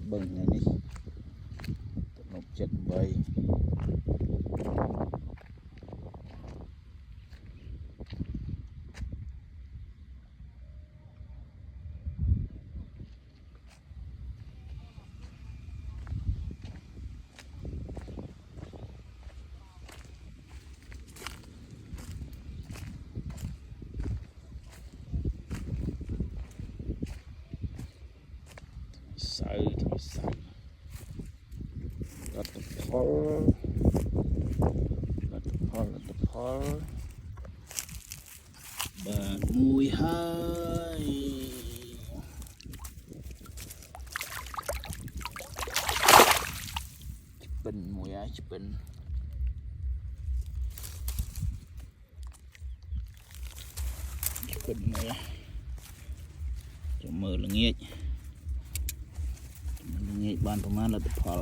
bưng này đi một chất bay sợ lật phở và mùi hơi bình mùi á bình mùi á cho mơ là nghe banประมาณละphở